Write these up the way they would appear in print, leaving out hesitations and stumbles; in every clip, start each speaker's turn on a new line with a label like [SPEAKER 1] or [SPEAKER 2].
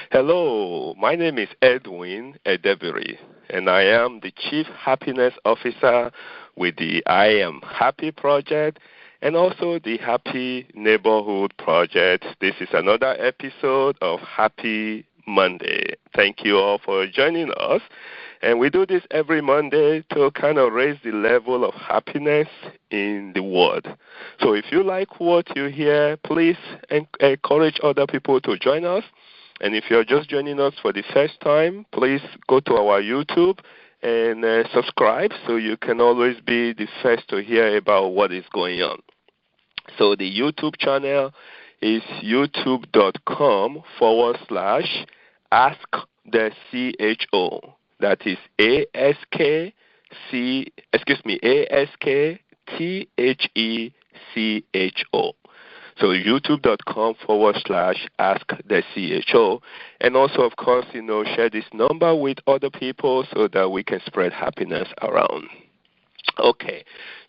[SPEAKER 1] Hello, my name is Edwin Edebiri, and I am the Chief Happiness Officer with the I Am Happy Project and also the Happy Neighborhood Project. This is another episode of Happy Monday. Thank you all for joining us. And we do this every Monday to kind of raise the level of happiness in the world. So if you like what you hear, please encourage other people to join us. And if you're just joining us for the first time, please go to our YouTube and subscribe so you can always be the first to hear about what is going on. So the YouTube channel is youtube.com/Ask the CHO. That is ASKTHECHO. So youtube.com/Ask the CHO. And also, of course, share this number with other people so that we can spread happiness around. Okay,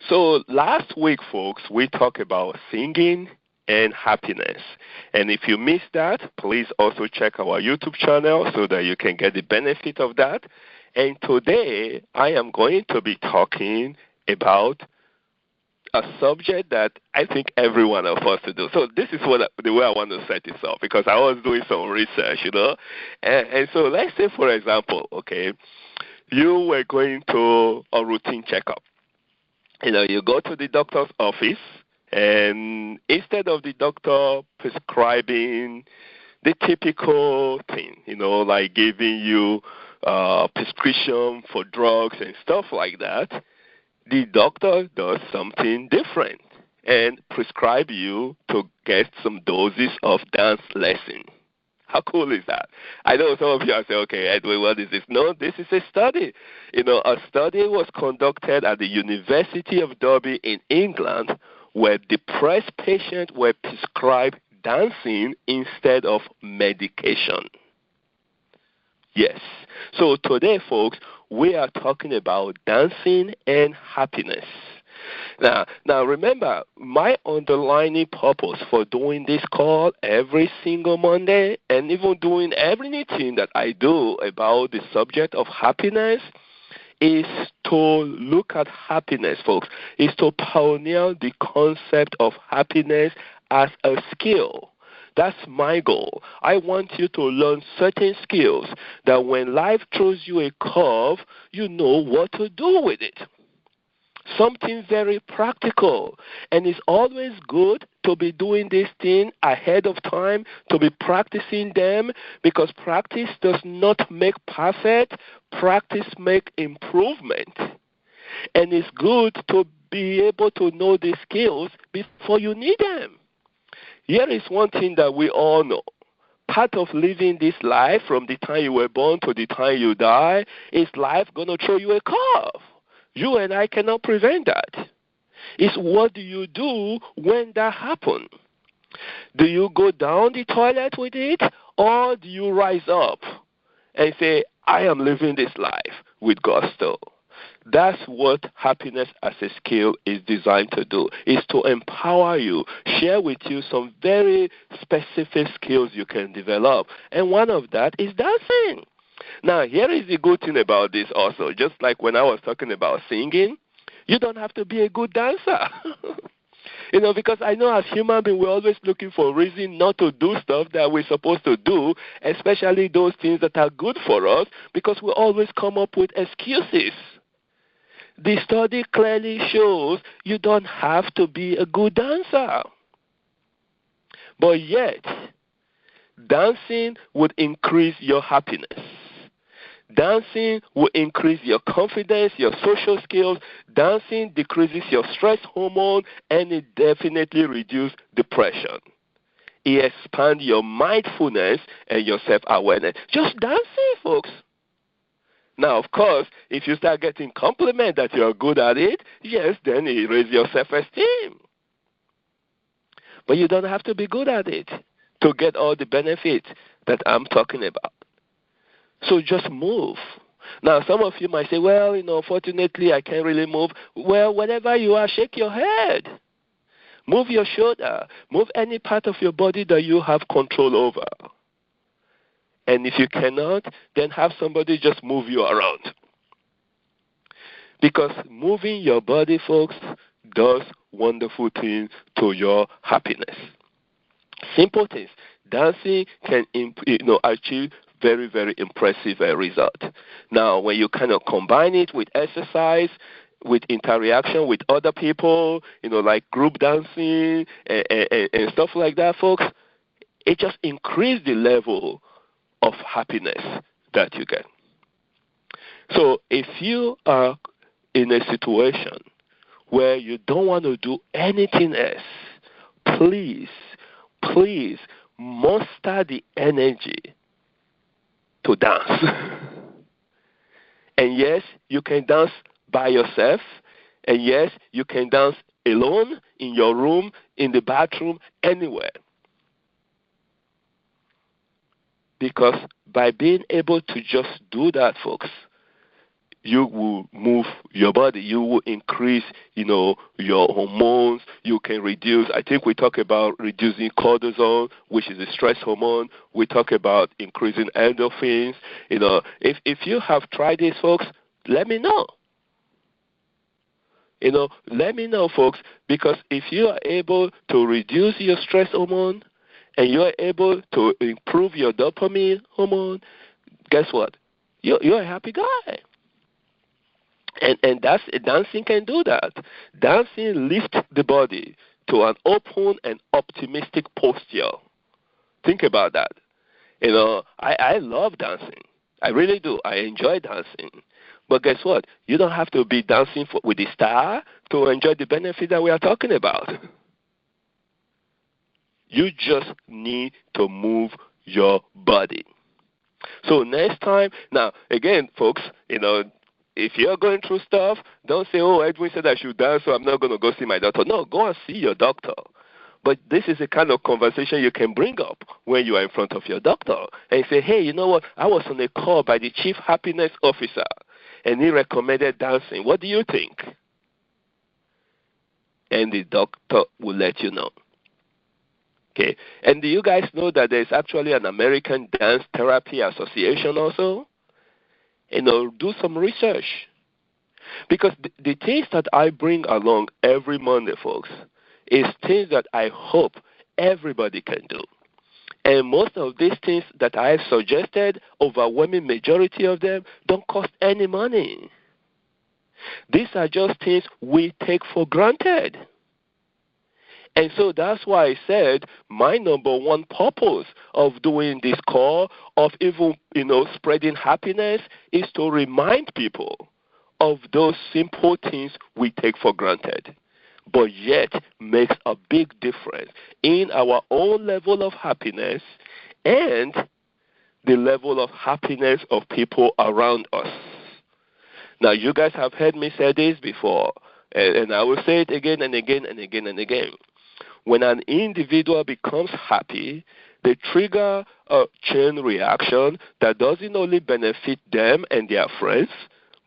[SPEAKER 1] so last week, folks, we talked about singing and happiness. And if you missed that, please also check our YouTube channel so that you can get the benefit of that. And today, I am going to be talking about a subject that I think every one of us to do. So this is the way I want to set this up, because I was doing some research, And so let's say, for example, okay, you were going to a routine checkup. You go to the doctor's office, and instead of the doctor prescribing the typical thing, like giving you prescription for drugs and stuff like that, the doctor does something different and prescribe you to get some doses of dance lesson. How cool is that? I know some of you are saying, okay, Edwin, what is this? No, this is a study. A study was conducted at the University of Derby in England where depressed patients were prescribed dancing instead of medication. Yes. So today, folks, we are talking about dancing and happiness. Now remember, my underlying purpose for doing this call every single Monday and even doing everything that I do about the subject of happiness is to look at happiness, folks, is to pioneer the concept of happiness as a skill. That's my goal. I want you to learn certain skills that when life throws you a curve, you know what to do with it. Something very practical. And it's always good to be doing this thing ahead of time, to be practicing them, because practice does not make perfect. Practice make improvement. And it's good to be able to know these skills before you need them. Here is one thing that we all know. Part of living this life, from the time you were born to the time you die, is life going to throw you a curve. You and I cannot prevent that. It's what do you do when that happens? Do you go down the toilet with it, or do you rise up and say, I am living this life with gusto? That's what happiness as a skill is designed to do, is to empower you, share with you some very specific skills you can develop. And one of that is dancing. Now, here is the good thing about this also. Just like when I was talking about singing, you don't have to be a good dancer. Because I know as human beings, we're always looking for a reason not to do stuff that we're supposed to do, especially those things that are good for us, because we always come up with excuses. The study clearly shows you don't have to be a good dancer. But yet, dancing would increase your happiness. Dancing will increase your confidence, your social skills. Dancing decreases your stress hormone, and it definitely reduces depression. It expands your mindfulness and your self-awareness. Just dancing, folks. Now, of course, if you start getting compliment that you're good at it, yes, then it raises your self-esteem. But you don't have to be good at it to get all the benefits that I'm talking about. So just move. Now, some of you might say, well, fortunately, I can't really move. Well, wherever you are, shake your head. Move your shoulder. Move any part of your body that you have control over. And if you cannot, then have somebody just move you around. Because moving your body, folks, does wonderful things to your happiness. Simple things. Dancing can achieve very, very impressive result. Now, when you kind of combine it with exercise, with interaction with other people, like group dancing and stuff like that, folks, it just increases the level of happiness that you get. So if you are in a situation where you don't want to do anything else, please muster the energy to dance. And yes, you can dance by yourself, and yes, you can dance alone in your room, in the bathroom, anywhere. Because by being able to just do that, folks, you will move your body. You will increase, your hormones. You can reduce. I think we talk about reducing cortisol, which is a stress hormone. We talk about increasing endorphins. If you have tried this, folks, let me know. Let me know, folks, because if you are able to reduce your stress hormone and you are able to improve your dopamine hormone, guess what? You're a happy guy. And dancing can do that. Dancing lifts the body to an open and optimistic posture. Think about that. I love dancing. I really do. I enjoy dancing. But guess what? You don't have to be dancing with the star to enjoy the benefit that we are talking about. You just need to move your body. So next time, now again, folks, if you're going through stuff, don't say, oh, Edwin said I should dance, so I'm not going to go see my doctor. No, go and see your doctor. But this is the kind of conversation you can bring up when you are in front of your doctor and say, hey, you know what? I was on a call by the chief happiness officer, and he recommended dancing. What do you think? And the doctor will let you know. Okay. And do you guys know that there's actually an American Dance Therapy Association also? Do some research. Because the things that I bring along every Monday, folks, is things that I hope everybody can do. And most of these things that I have suggested, overwhelming majority of them, don't cost any money. These are just things we take for granted. And so that's why I said my number one purpose of doing this call, of even, spreading happiness, is to remind people of those simple things we take for granted, but yet makes a big difference in our own level of happiness and the level of happiness of people around us. Now, you guys have heard me say this before, and I will say it again and again and again and again. When an individual becomes happy, they trigger a chain reaction that doesn't only benefit them and their friends,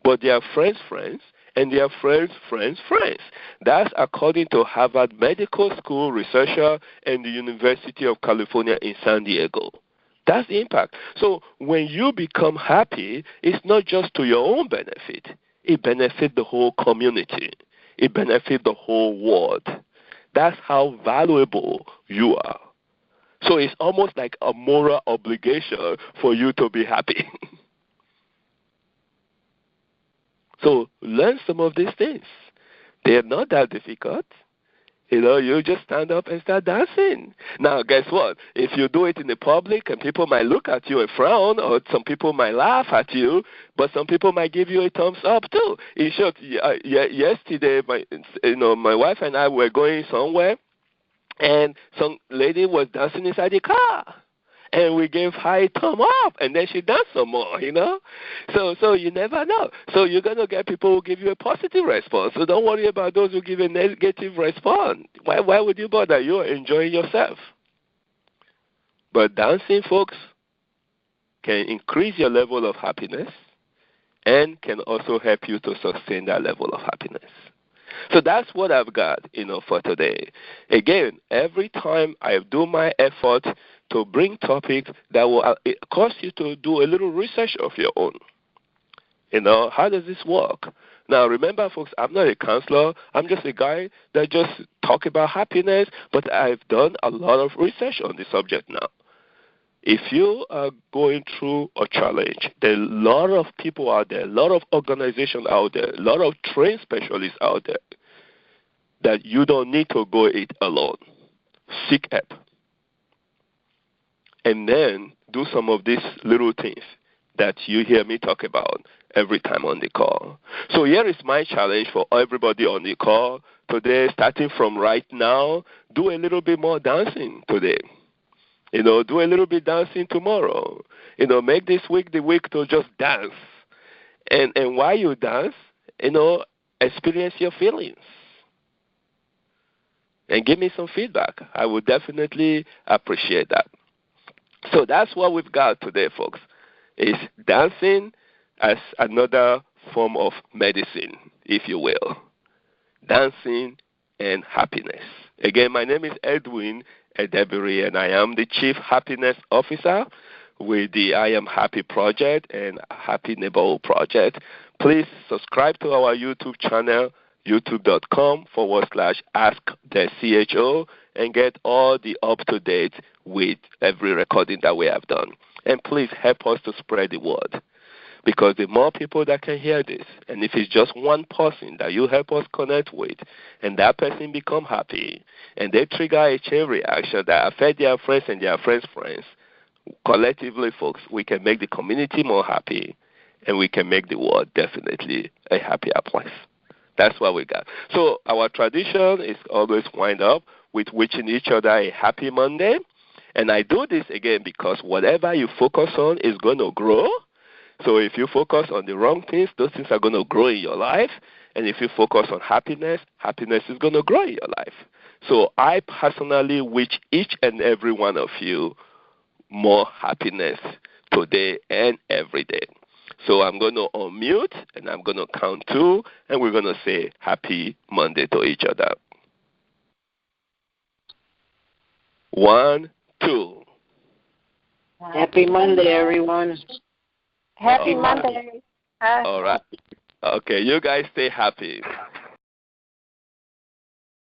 [SPEAKER 1] but their friends' friends and their friends' friends' friends. That's according to Harvard Medical School researcher and the University of California in San Diego. That's the impact. So when you become happy, it's not just to your own benefit. It benefits the whole community. It benefits the whole world. That's how valuable you are. So it's almost like a moral obligation for you to be happy. So learn some of these things. They're not that difficult. You just stand up and start dancing. Now, guess what? If you do it in the public, and people might look at you and frown, or some people might laugh at you, but some people might give you a thumbs up too. In short, yesterday, my wife and I were going somewhere, and some lady was dancing inside the car. And we gave high thumb up, and then she danced some more, So you never know. So you're going to get people who give you a positive response. So don't worry about those who give a negative response. Why would you bother? You're enjoying yourself. But dancing, folks, can increase your level of happiness and can also help you to sustain that level of happiness. So that's what I've got, for today. Again, every time I do my effort to bring topics that will cause you to do a little research of your own. How does this work? Now, remember, folks, I'm not a counselor. I'm just a guy that just talk about happiness, but I've done a lot of research on the subject now. If you are going through a challenge, there are a lot of people out there, a lot of organizations out there, a lot of trained specialists out there that you don't need to go it alone. Seek help. And then do some of these little things that you hear me talk about every time on the call. So here is my challenge for everybody on the call today, starting from right now. Do a little bit more dancing today. Do a little bit dancing tomorrow. Make this week the week to just dance. And while you dance, experience your feelings. And give me some feedback. I would definitely appreciate that. So that's what we've got today, folks, is dancing as another form of medicine, if you will. Dancing and happiness. Again, my name is Edwin Edebiri, and I am the Chief Happiness Officer with the I Am Happy Project and Happy Neighborhood Project. Please subscribe to our YouTube channel, youtube.com/AskTheCHO, and get all the up-to-date with every recording that we have done. And please help us to spread the word, because the more people that can hear this, and if it's just one person that you help us connect with, and that person become happy, and they trigger a chain reaction that affect their friends and their friends' friends, collectively, folks, we can make the community more happy, and we can make the world definitely a happier place. That's what we got. So our tradition is always wind up with wishing each other a happy Monday. And I do this, again, because whatever you focus on is going to grow. So if you focus on the wrong things, those things are going to grow in your life. And if you focus on happiness, happiness is going to grow in your life. So I personally wish each and every one of you more happiness today and every day. So I'm going to unmute, and I'm going to count 2, and we're going to say happy Monday to each other. 1, 2.
[SPEAKER 2] Happy Monday, everyone.
[SPEAKER 3] Happy Monday.
[SPEAKER 1] All right. Okay, you guys stay happy.